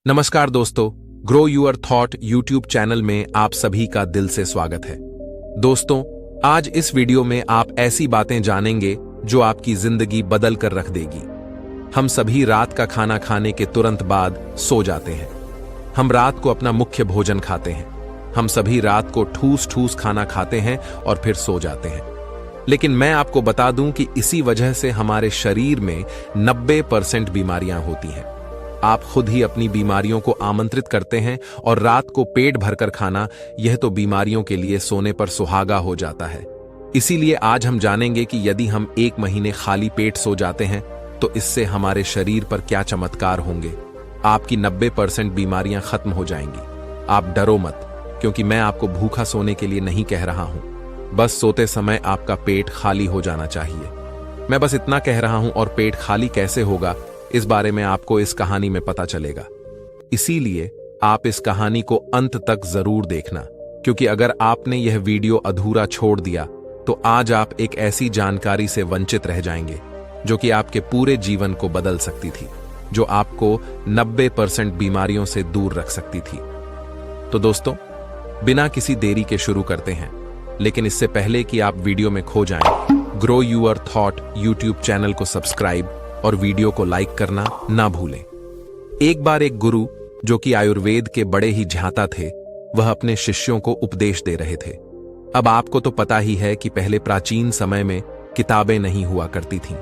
नमस्कार दोस्तों, grow your thought YouTube channel में आप सभी का दिल से स्वागत है। दोस्तों, आज इस वीडियो में आप ऐसी बातें जानेंगे जो आपकी जिंदगी बदल कर रख देगी। हम सभी रात का खाना खाने के तुरंत बाद सो जाते हैं। हम रात को अपना मुख्य भोजन खाते हैं। हम सभी रात को ठूस ठूस खाना खाते हैं और फिर सो जाते हैं। लेकिन मैं आपको बता दूं कि इसी वजह से हमारे शरीर में 90% बीमारियां होती हैं। आप खुद ही अपनी बीमारियों को आमंत्रित करते हैं और रात को पेट भरकर खाना, यह तो बीमारियों के लिए सोने पर सुहागा हो जाता है। इसीलिए आज हम जानेंगे कि यदि हम 1 महीने खाली पेट सो जाते हैं तो इससे हमारे शरीर पर क्या चमत्कार होंगे। आपकी 90% बीमारियां खत्म हो जाएंगी। आप डरो मत, क्योंकि मैं आपको भूखा सोने के लिए नहीं कह रहा हूं। बस सोते समय आपका पेट खाली हो जाना चाहिए। मैं बस इतना कह रहा हूं, और पेट खाली कैसे होगा इस बारे में आपको इस कहानी में पता चलेगा। इसीलिए आप इस कहानी को अंत तक जरूर देखना, क्योंकि अगर आपने यह वीडियो अधूरा छोड़ दिया तो आज आप एक ऐसी जानकारी से वंचित रह जाएंगे जो कि आपके पूरे जीवन को बदल सकती थी, जो आपको 90% बीमारियों से दूर रख सकती थी। तो दोस्तों, बिना किसी देरी के शुरू करते हैं। लेकिन इससे पहले कि आप वीडियो में खो जाएं, grow your thought YouTube channel को सब्सक्राइब और वीडियो को लाइक करना ना भूलें। एक बार एक गुरु, जो कि आयुर्वेद के बड़े ही झांता थे, वह अपने शिष्यों को उपदेश दे रहे थे। अब आपको तो पता ही है कि पहले प्राचीन समय में किताबें नहीं हुआ करती थीं।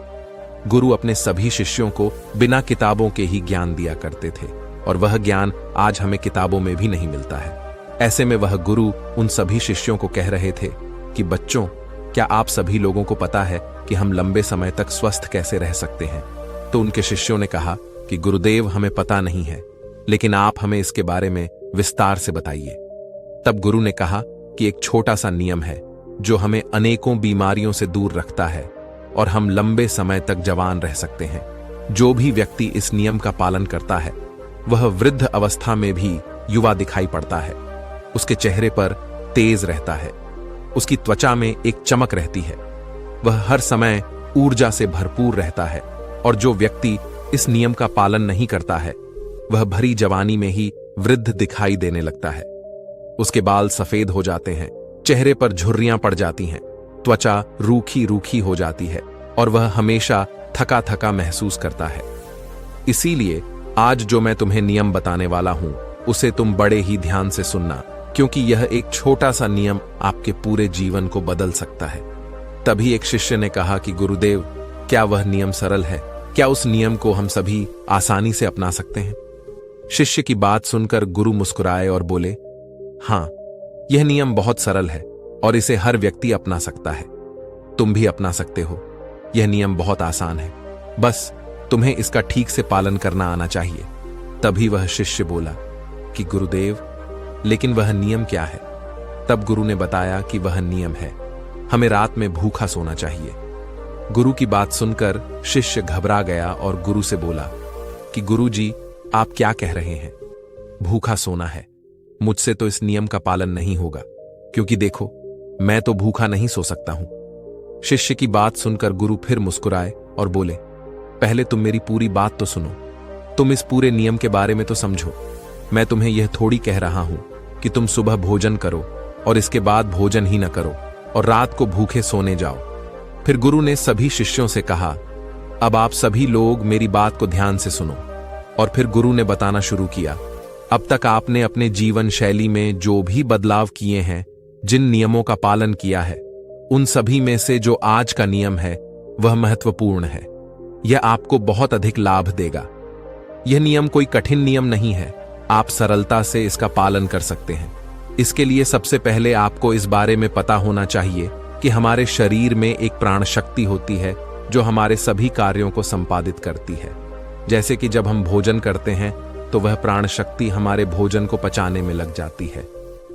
गुरु अपने सभी शिष्यों को बिना किताबों के ही ज्ञान दिया करते थे, और वह ज्ञान आज हमें किताबों में भी नहीं मिलता है। ऐसे में वह गुरु उन सभी शिष्यों को कह रहे थे कि बच्चों, क्या आप सभी लोगों को पता है कि हम लंबे समय तक स्वस्थ कैसे रह सकते हैं? तो उनके शिष्यों ने कहा कि गुरुदेव, हमें पता नहीं है, लेकिन आप हमें इसके बारे में विस्तार से बताइए। तब गुरु ने कहा कि एक छोटा सा नियम है जो हमें अनेकों बीमारियों से दूर रखता है और हम लंबे समय तक जवान रह सकते हैं। जो भी व्यक्ति इस नियम का पालन करता है वह वृद्ध अवस्था में भी युवा दिखाई पड़ता है। उसके चेहरे पर तेज रहता है, उसकी त्वचा में एक चमक रहती है, वह हर समय ऊर्जा से भरपूर रहता है। और जो व्यक्ति इस नियम का पालन नहीं करता है वह भरी जवानी में ही वृद्ध दिखाई देने लगता है। उसके बाल सफेद हो जाते हैं, चेहरे पर झुर्रियां पड़ जाती हैं, त्वचा रूखी रूखी हो जाती है और वह हमेशा थका थका महसूस करता है। इसीलिए आज जो मैं तुम्हें नियम बताने वाला हूं उसे तुम बड़े ही ध्यान से सुनना, क्योंकि यह एक छोटा सा नियम आपके पूरे जीवन को बदल सकता है। तभी एक शिष्य ने कहा कि गुरुदेव, क्या वह नियम सरल है? क्या उस नियम को हम सभी आसानी से अपना सकते हैं? शिष्य की बात सुनकर गुरु मुस्कुराए और बोले, हाँ, यह नियम बहुत सरल है और इसे हर व्यक्ति अपना सकता है। तुम भी अपना सकते हो। यह नियम बहुत आसान है, बस तुम्हें इसका ठीक से पालन करना आना चाहिए। तभी वह शिष्य बोला कि गुरुदेव, लेकिन वह नियम क्या है? तब गुरु ने बताया कि वह नियम है, हमें रात में भूखा सोना चाहिए। गुरु की बात सुनकर शिष्य घबरा गया और गुरु से बोला कि गुरुजी, आप क्या कह रहे हैं? भूखा सोना है? मुझसे तो इस नियम का पालन नहीं होगा, क्योंकि देखो, मैं तो भूखा नहीं सो सकता हूं। शिष्य की बात सुनकर गुरु फिर मुस्कुराए और बोले, पहले तुम मेरी पूरी बात तो सुनो। तुम इस पूरे नियम के बारे में तो समझो। मैं तुम्हें यह थोड़ी कह रहा हूं कि तुम सुबह भोजन करो और इसके बाद भोजन ही न करो और रात को भूखे सोने जाओ। फिर गुरु ने सभी शिष्यों से कहा, अब आप सभी लोग मेरी बात को ध्यान से सुनो। और फिर गुरु ने बताना शुरू किया, अब तक आपने अपने जीवन शैली में जो भी बदलाव किए हैं, जिन नियमों का पालन किया है, उन सभी में से जो आज का नियम है वह महत्वपूर्ण है। यह आपको बहुत अधिक लाभ देगा। यह नियम कोई कठिन नियम नहीं है, आप सरलता से इसका पालन कर सकते हैं। इसके लिए सबसे पहले आपको इस बारे में पता होना चाहिए कि हमारे शरीर में एक प्राण शक्ति होती है जो हमारे सभी कार्यों को संपादित करती है। जैसे कि जब हम भोजन करते हैं तो वह प्राण शक्ति हमारे भोजन को पचाने में लग जाती है।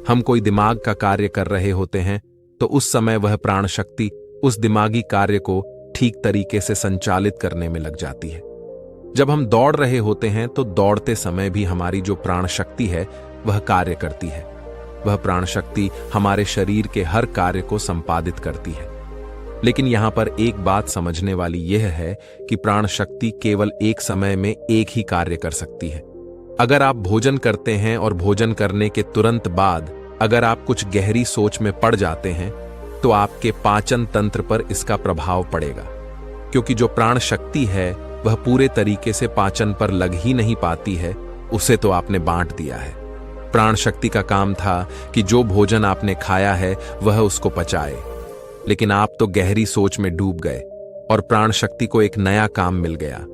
हम कोई दिमाग का कार्य कर रहे होते हैं तो उस समय वह प्राण शक्ति उस दिमागी कार्य को ठीक तरीके से संचालित करने में लग जाती है। जब हम दौड़ रहे होते हैं तो दौड़ते समय भी हमारी जो प्राण शक्ति है वह कार्य करती है। वह प्राण शक्ति हमारे शरीर के हर कार्य को संपादित करती है। लेकिन यहां पर एक बात समझने वाली यह है कि प्राण शक्ति केवल एक समय में एक ही कार्य कर सकती है। अगर आप भोजन करते हैं और भोजन करने के तुरंत बाद अगर आप कुछ गहरी सोच में पड़ जाते हैं तो आपके पाचन तंत्र पर इसका प्रभाव पड़ेगा, क्योंकि जो प्राण शक्ति है वह पूरे तरीके से पाचन पर लग ही नहीं पाती है, उसे तो आपने बांट दिया है। प्राण शक्ति का काम था कि जो भोजन आपने खाया है वह उसको पचाए, लेकिन आप तो गहरी सोच में डूब गए और प्राण शक्ति को एक नया काम मिल गया।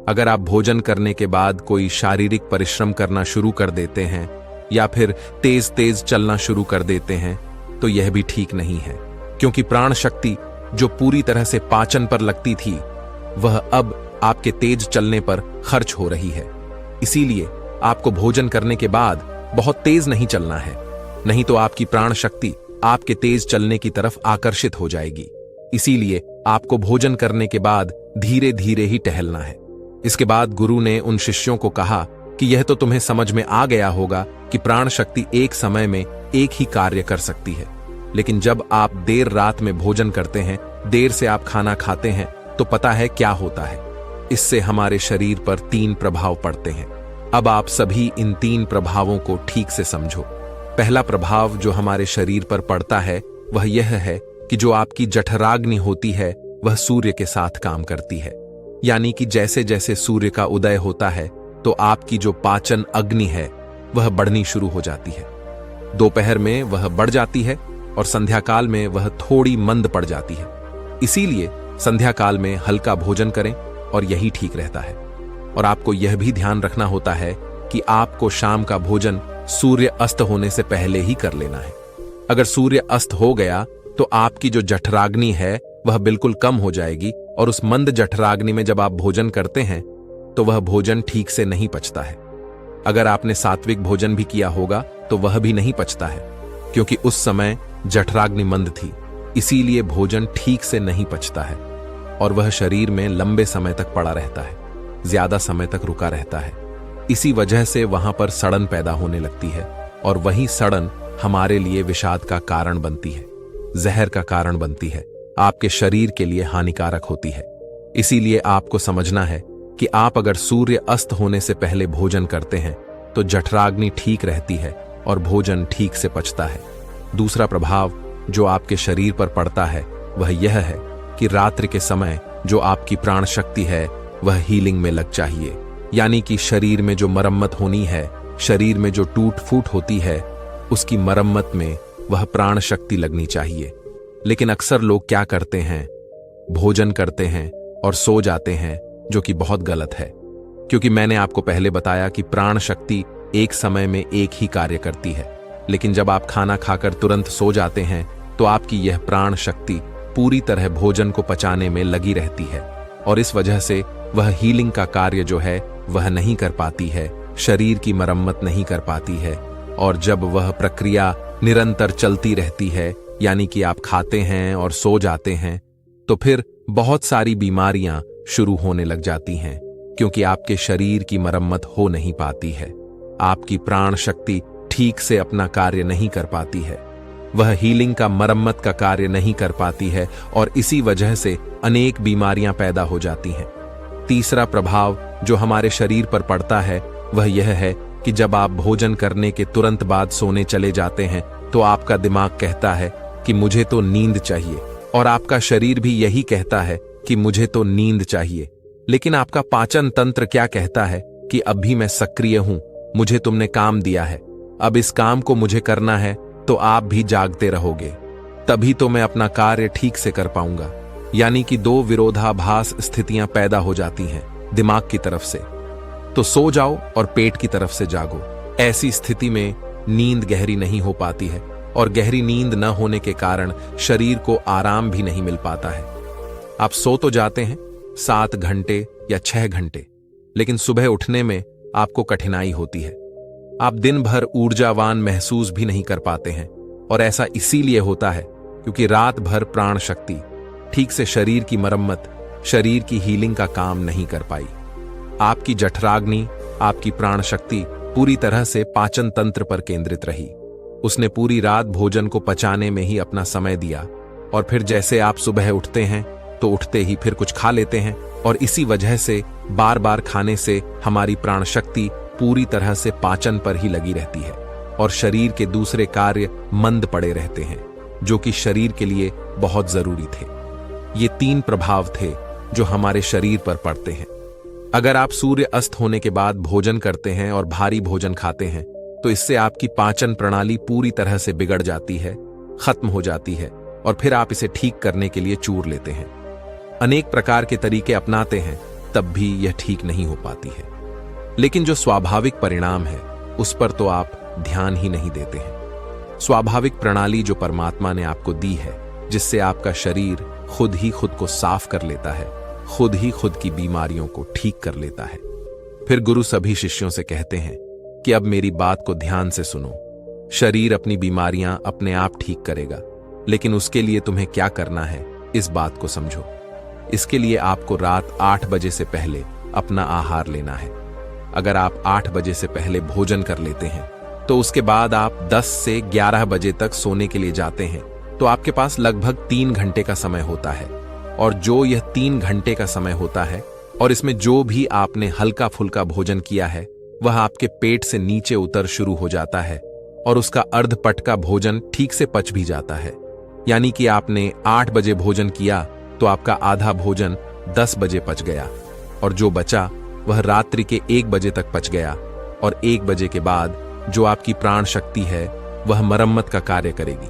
अगर आप भोजन करने के बाद कोई शारीरिक परिश्रम करना शुरू कर देते हैं या फिर तेज तेज चलना शुरू कर देते हैं तो यह भी ठीक नहीं है, क्योंकि प्राण शक्ति जो पूरी तरह से पाचन पर लगती थी वह अब आपके तेज चलने पर खर्च हो रही है। इसीलिए आपको भोजन करने के बाद बहुत तेज नहीं चलना है, नहीं तो आपकी प्राण शक्ति आपके तेज चलने की तरफ आकर्षित हो जाएगी। इसीलिए आपको भोजन करने के बाद धीरे धीरे ही टहलना है। इसके बाद गुरु ने उन शिष्यों को कहा कि यह तो तुम्हें समझ में आ गया होगा कि प्राण शक्ति एक समय में एक ही कार्य कर सकती है, लेकिन जब आप देर रात में भोजन करते हैं, देर से आप खाना खाते हैं, तो पता है क्या होता है। इससे हमारे शरीर पर 3 प्रभाव पड़ते हैं। अब आप सभी इन 3 प्रभावों को ठीक से समझो। पहला प्रभाव जो हमारे शरीर पर पड़ता है वह यह है कि जो आपकी जठराग्नि होती है वह सूर्य के साथ काम करती है, यानी कि जैसे जैसे सूर्य का उदय होता है तो आपकी जो पाचन अग्नि है वह बढ़नी शुरू हो जाती है। दोपहर में वह बढ़ जाती है और संध्या काल में वह थोड़ी मंद पड़ जाती है। इसीलिए संध्या काल में हल्का भोजन करें और यही ठीक रहता है। और आपको यह भी ध्यान रखना होता है कि आपको शाम का भोजन सूर्य अस्त होने से पहले ही कर लेना है। अगर सूर्य अस्त हो गया तो आपकी जो जठराग्नि है वह बिल्कुल कम हो जाएगी और उस मंद जठराग्नि में जब आप भोजन करते हैं तो वह भोजन ठीक से नहीं पचता है। अगर आपने सात्विक भोजन भी किया होगा तो वह भी नहीं पचता है, क्योंकि उस समय जठराग्नि मंद थी, इसीलिए भोजन ठीक से नहीं पचता है और वह शरीर में लंबे समय तक पड़ा रहता है, ज्यादा समय तक रुका रहता है। इसी वजह से वहां पर सड़न पैदा होने लगती है और वही सड़न हमारे लिए विषाद का कारण बनती है, जहर का कारण बनती है, आपके शरीर के लिए हानिकारक होती है। इसीलिए आपको समझना है कि आप अगर सूर्य अस्त होने से पहले भोजन करते हैं तो जठराग्नि ठीक रहती है और भोजन ठीक से पचता है। दूसरा प्रभाव जो आपके शरीर पर पड़ता है वह यह है कि रात्रि के समय जो आपकी प्राण शक्ति है वह हीलिंग में लग चाहिए, यानी कि शरीर में जो मरम्मत होनी है, शरीर में जो टूट फूट होती है, उसकी मरम्मत में वह प्राण शक्ति लगनी चाहिए। लेकिन अक्सर लोग क्या करते हैं, भोजन करते हैं और सो जाते हैं, जो कि बहुत गलत है, क्योंकि मैंने आपको पहले बताया कि प्राण शक्ति एक समय में एक ही कार्य करती है। लेकिन जब आप खाना खाकर तुरंत सो जाते हैं तो आपकी यह प्राण शक्ति पूरी तरह भोजन को पचाने में लगी रहती है और इस वजह से वह हीलिंग का कार्य जो है वह नहीं कर पाती है, शरीर की मरम्मत नहीं कर पाती है। और जब वह प्रक्रिया निरंतर चलती रहती है, यानी कि आप खाते हैं और सो जाते हैं, तो फिर बहुत सारी बीमारियां शुरू होने लग जाती हैं, क्योंकि आपके शरीर की मरम्मत हो नहीं पाती है। आपकी प्राण शक्ति ठीक से अपना कार्य नहीं कर पाती है, वह हीलिंग का मरम्मत का कार्य नहीं कर पाती है और इसी वजह से अनेक बीमारियां पैदा हो जाती हैं। तीसरा प्रभाव जो हमारे शरीर पर पड़ता है वह यह है कि जब आप भोजन करने के तुरंत बाद सोने चले जाते हैं तो आपका दिमाग कहता है कि मुझे तो नींद चाहिए और आपका शरीर भी यही कहता है कि मुझे तो नींद चाहिए। लेकिन आपका पाचन तंत्र क्या कहता है कि अब भी मैं सक्रिय हूं, मुझे तुमने काम दिया है, अब इस काम को मुझे करना है, तो आप भी जागते रहोगे, तभी तो मैं अपना कार्य ठीक से कर पाऊंगा। यानी कि 2 विरोधाभास स्थितियां पैदा हो जाती हैं दिमाग की तरफ से, तो सो जाओ और पेट की तरफ से जागो। ऐसी स्थिति में नींद गहरी नहीं हो पाती है और गहरी नींद न होने के कारण शरीर को आराम भी नहीं मिल पाता है। आप सो तो जाते हैं 7 घंटे या 6 घंटे, लेकिन सुबह उठने में आपको कठिनाई होती है। आप दिन भर ऊर्जावान महसूस भी नहीं कर पाते हैं और ऐसा इसीलिए होता है क्योंकि रात भर प्राण शक्ति ठीक से शरीर की मरम्मत, शरीर की हीलिंग का काम नहीं कर पाई। आपकी जठराग्नि, आपकी प्राण शक्ति पूरी तरह से पाचन तंत्र पर केंद्रित रही। उसने पूरी रात भोजन को पचाने में ही अपना समय दिया और फिर जैसे आप सुबह उठते हैं तो उठते ही फिर कुछ खा लेते हैं और इसी वजह से बार बार खाने से हमारी प्राण शक्ति पूरी तरह से पाचन पर ही लगी रहती है और शरीर के दूसरे कार्य मंद पड़े रहते हैं, जो कि शरीर के लिए बहुत जरूरी थे। ये 3 प्रभाव थे जो हमारे शरीर पर पड़ते हैं। अगर आप सूर्य अस्त होने के बाद भोजन करते हैं और भारी भोजन खाते हैं तो इससे आपकी पाचन प्रणाली पूरी तरह से बिगड़ जाती है, खत्म हो जाती है, और फिर आप इसे ठीक करने के लिए चूर लेते हैं। अनेक प्रकार के तरीके अपनाते हैं, तब भी यह ठीक नहीं हो पाती है। लेकिन जो स्वाभाविक परिणाम है उस पर तो आप ध्यान ही नहीं देते हैं। स्वाभाविक प्रणाली जो परमात्मा ने आपको दी है, जिससे आपका शरीर खुद ही खुद को साफ कर लेता है, खुद ही खुद की बीमारियों को ठीक कर लेता है। फिर गुरु सभी शिष्यों से कहते हैं कि अब मेरी बात को ध्यान से सुनो। शरीर अपनी बीमारियां अपने आप ठीक करेगा, लेकिन उसके लिए तुम्हें क्या करना है इस बात को समझो। इसके लिए आपको रात 8 बजे से पहले अपना आहार लेना है। अगर आप 8 बजे से पहले भोजन कर लेते हैं तो उसके बाद आप 10 से 11 बजे तक सोने के लिए जाते हैं, तो आपके पास लगभग 3 घंटे का समय होता है। और जो यह 3 घंटे का समय होता है और इसमें जो भी आपने हल्का फुल्का भोजन किया है वह आपके पेट से नीचे उतर शुरू हो जाता है और उसका अर्धपट का भोजन ठीक से पच भी जाता है। यानी कि आपने 8 बजे भोजन किया तो आपका आधा भोजन 10 बजे पच गया और जो बचा वह रात्रि के 1 बजे तक पच गया। और 1 बजे के बाद जो आपकी प्राण शक्ति है वह मरम्मत का कार्य करेगी,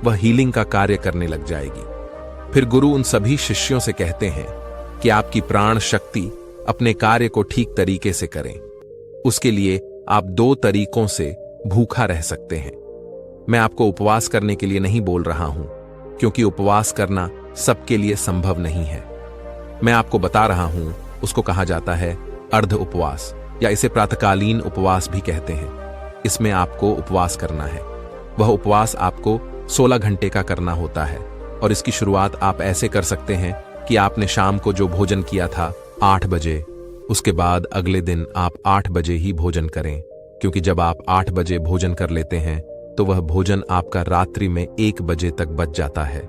वह हीलिंग का कार्य करने लग जाएगी। फिर गुरु उन सभी शिष्यों से कहते हैं कि आपकी प्राण शक्ति अपने कार्य को ठीक तरीके से करें। उसके लिए आप 2 तरीकों से भूखा रह सकते हैं। मैं आपको उपवास करने के लिए नहीं बोल रहा हूं, क्योंकि उपवास करना सबके लिए संभव नहीं है। मैं आपको बता रहा हूं, उसको कहा जाता है अर्ध उपवास, या इसे प्रातःकालीन उपवास भी कहते हैं। इसमें आपको उपवास करना है। वह उपवास आपको 16 घंटे का करना होता है और इसकी शुरुआत आप ऐसे कर सकते हैं कि आपने शाम को जो भोजन किया था 8 बजे, उसके बाद अगले दिन आप 8 बजे ही भोजन करें, क्योंकि जब आप 8 बजे भोजन कर लेते हैं तो वह भोजन आपका रात्रि में 1 बजे तक बच जाता है।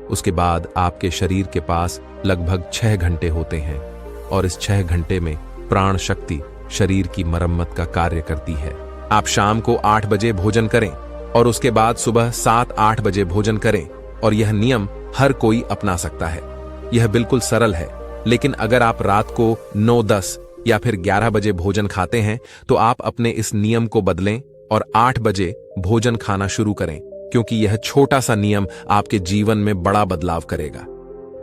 उसके बाद आपके शरीर के पास लगभग 6 घंटे होते हैं और इस 6 घंटे में प्राण शक्ति शरीर की मरम्मत का कार्य करती है। आप शाम को 8 बजे भोजन करें और उसके बाद सुबह 7-8 बजे भोजन करें, और यह नियम हर कोई अपना सकता है। यह बिल्कुल सरल है। लेकिन अगर आप रात को 9-10 या फिर 11 बजे भोजन खाते हैं तो आप अपने इस नियम को बदलें और 8 बजे भोजन खाना शुरू करें, क्योंकि यह छोटा सा नियम आपके जीवन में बड़ा बदलाव करेगा।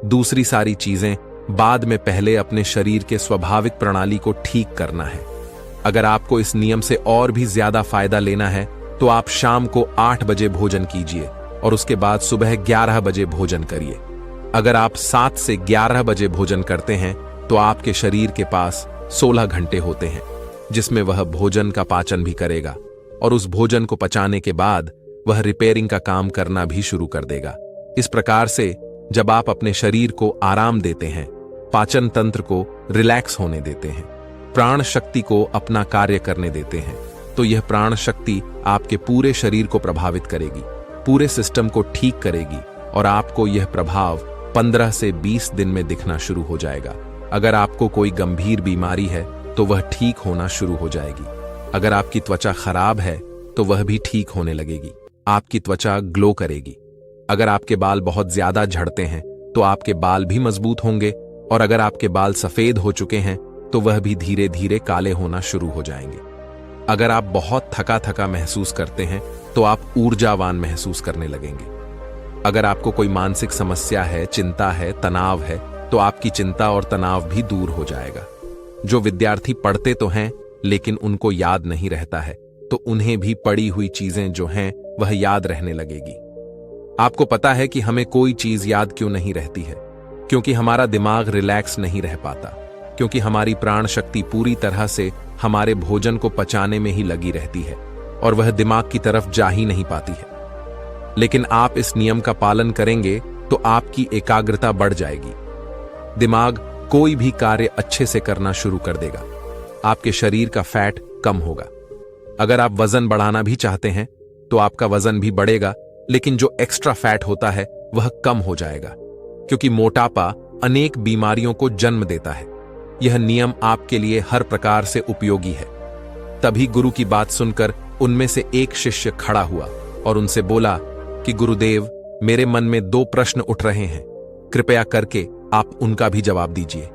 दूसरी सारी चीजें बाद में, पहले अपने शरीर के स्वाभाविक प्रणाली को ठीक करना है। अगर आपको इस नियम से और भी ज्यादा फायदा लेना है तो आप शाम को 8 बजे भोजन कीजिए और उसके बाद सुबह 11 बजे भोजन करिए। अगर आप 7 से 11 बजे भोजन करते हैं तो आपके शरीर के पास 16 घंटे होते हैं, जिसमें वह भोजन का पाचन भी करेगा और उस भोजन को पचाने के बाद वह रिपेयरिंग का काम करना भी शुरू कर देगा। इस प्रकार से जब आप अपने शरीर को आराम देते हैं, पाचन तंत्र को रिलैक्स होने देते हैं, प्राण शक्ति को अपना कार्य करने देते हैं, तो यह प्राण शक्ति आपके पूरे शरीर को प्रभावित करेगी, पूरे सिस्टम को ठीक करेगी और आपको यह प्रभाव 15 से 20 दिन में दिखना शुरू हो जाएगा। अगर आपको कोई गंभीर बीमारी है तो वह ठीक होना शुरू हो जाएगी। अगर आपकी त्वचा खराब है तो वह भी ठीक होने लगेगी। आपकी त्वचा ग्लो करेगी। अगर आपके बाल बहुत ज्यादा झड़ते हैं तो आपके बाल भी मजबूत होंगे, और अगर आपके बाल सफेद हो चुके हैं तो वह भी धीरे धीरे काले होना शुरू हो जाएंगे। अगर आप बहुत थका थका महसूस करते हैं तो आप ऊर्जावान महसूस करने लगेंगे। अगर आपको कोई मानसिक समस्या है, चिंता है, तनाव है, तो आपकी चिंता और तनाव भी दूर हो जाएगा। जो विद्यार्थी पढ़ते तो हैं लेकिन उनको याद नहीं रहता है, तो उन्हें भी पढ़ी हुई चीजें जो हैं वह याद रहने लगेगी। आपको पता है कि हमें कोई चीज याद क्यों नहीं रहती है? क्योंकि हमारा दिमाग रिलैक्स नहीं रह पाता, क्योंकि हमारी प्राण शक्ति पूरी तरह से हमारे भोजन को पचाने में ही लगी रहती है और वह दिमाग की तरफ जा ही नहीं पाती है। लेकिन आप इस नियम का पालन करेंगे तो आपकी एकाग्रता बढ़ जाएगी। दिमाग कोई भी कार्य अच्छे से करना शुरू कर देगा। आपके शरीर का फैट कम होगा। अगर आप वजन बढ़ाना भी चाहते हैं तो आपका वजन भी बढ़ेगा, लेकिन जो एक्स्ट्रा फैट होता है वह कम हो जाएगा, क्योंकि मोटापा अनेक बीमारियों को जन्म देता है। यह नियम आपके लिए हर प्रकार से उपयोगी है। तभी गुरु की बात सुनकर उनमें से एक शिष्य खड़ा हुआ और उनसे बोला कि गुरुदेव, मेरे मन में 2 प्रश्न उठ रहे हैं, कृपया करके आप उनका भी जवाब दीजिए।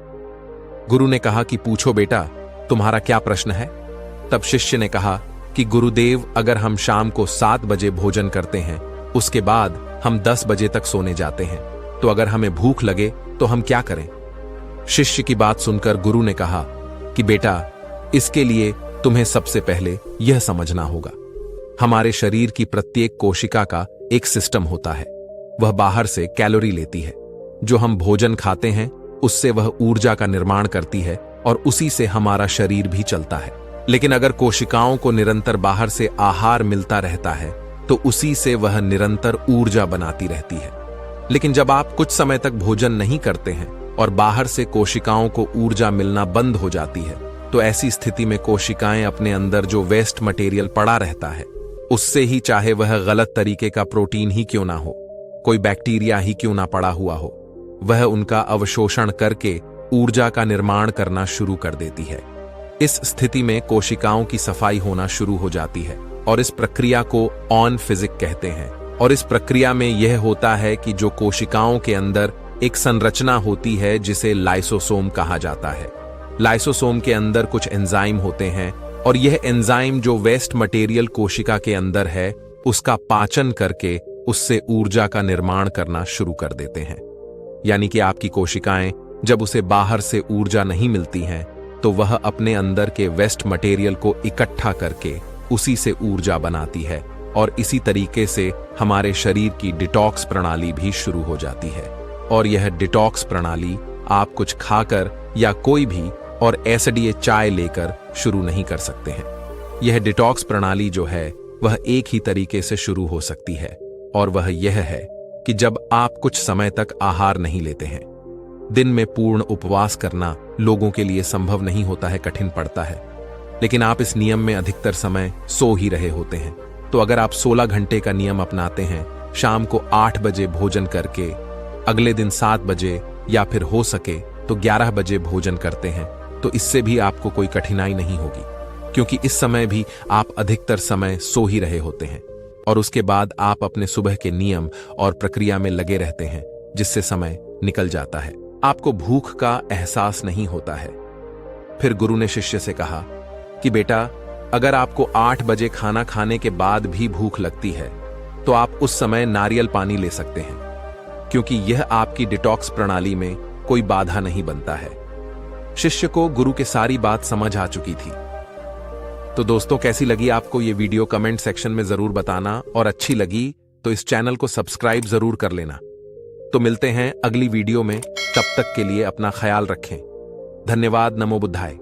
गुरु ने कहा कि पूछो बेटा, तुम्हारा क्या प्रश्न है? तब शिष्य ने कहा कि गुरुदेव, अगर हम शाम को 7 बजे भोजन करते हैं, उसके बाद हम 10 बजे तक सोने जाते हैं, तो अगर हमें भूख लगे तो हम क्या करें? शिष्य की बात सुनकर गुरु ने कहा कि बेटा, इसके लिए तुम्हें सबसे पहले यह समझना होगा, हमारे शरीर की प्रत्येक कोशिका का एक सिस्टम होता है। वह बाहर से कैलोरी लेती है, जो हम भोजन खाते हैं उससे वह ऊर्जा का निर्माण करती है और उसी से हमारा शरीर भी चलता है। लेकिन अगर कोशिकाओं को निरंतर बाहर से आहार मिलता रहता है तो उसी से वह निरंतर ऊर्जा बनाती रहती है। लेकिन जब आप कुछ समय तक भोजन नहीं करते हैं और बाहर से कोशिकाओं को ऊर्जा मिलना बंद हो जाती है, तो ऐसी स्थिति में कोशिकाएं अपने अंदर जो वेस्ट मटेरियल पड़ा रहता है, उससे ही चाहे वह गलत तरीके का प्रोटीन ही क्यों ना हो, कोई बैक्टीरिया ही क्यों ना पड़ा हुआ हो, वह उनका अवशोषण करके ऊर्जा का निर्माण करना शुरू कर देती है। इस स्थिति में कोशिकाओं की सफाई होना शुरू हो जाती है और इस प्रक्रिया को ऑन फिजिक कहते हैं। और इस प्रक्रिया में यह होता है कि जो कोशिकाओं के अंदर एक संरचना होती है जिसे लाइसोसोम कहा जाता है। लाइसोसोम के अंदर कुछ एंजाइम होते हैं और यह एंजाइम जो वेस्ट मटेरियल कोशिका के अंदर है उसका पाचन करके उससे ऊर्जा का निर्माण करना शुरू कर देते हैं। यानी कि आपकी कोशिकाएं जब उसे बाहर से ऊर्जा नहीं मिलती हैं तो वह अपने अंदर के वेस्ट मटेरियल को इकट्ठा करके उसी से ऊर्जा बनाती है और इसी तरीके से हमारे शरीर की डिटॉक्स प्रणाली भी शुरू हो जाती है। और यह डिटॉक्स प्रणाली आप कुछ खाकर या कोई भी और एसिडिए चाय लेकर शुरू नहीं कर सकते हैं। यह डिटॉक्स प्रणाली जो है वह एक ही तरीके से शुरू हो सकती है और वह यह है कि जब आप कुछ समय तक आहार नहीं लेते हैं। दिन में पूर्ण उपवास करना लोगों के लिए संभव नहीं होता है, कठिन पड़ता है, लेकिन आप इस नियम में अधिकतर समय सो ही रहे होते हैं। तो अगर आप 16 घंटे का नियम अपनाते हैं, शाम को 8 बजे भोजन करके अगले दिन 7 बजे या फिर हो सके तो 11 बजे भोजन करते हैं, तो इससे भी आपको कोई कठिनाई नहीं होगी, क्योंकि इस समय भी आप अधिकतर समय सो ही रहे होते हैं और उसके बाद आप अपने सुबह के नियम और प्रक्रिया में लगे रहते हैं, जिससे समय निकल जाता है। आपको भूख का एहसास नहीं होता है। फिर गुरु ने शिष्य से कहा कि बेटा, अगर आपको 8 बजे खाना खाने के बाद भी भूख लगती है तो आप उस समय नारियल पानी ले सकते हैं, क्योंकि यह आपकी डिटॉक्स प्रणाली में कोई बाधा नहीं बनता है। शिष्य को गुरु के सारी बात समझ आ चुकी थी। तो दोस्तों, कैसी लगी आपको ये वीडियो कमेंट सेक्शन में जरूर बताना, और अच्छी लगी तो इस चैनल को सब्सक्राइब जरूर कर लेना। तो मिलते हैं अगली वीडियो में, तब तक के लिए अपना ख्याल रखें। धन्यवाद। नमो बुद्धाय।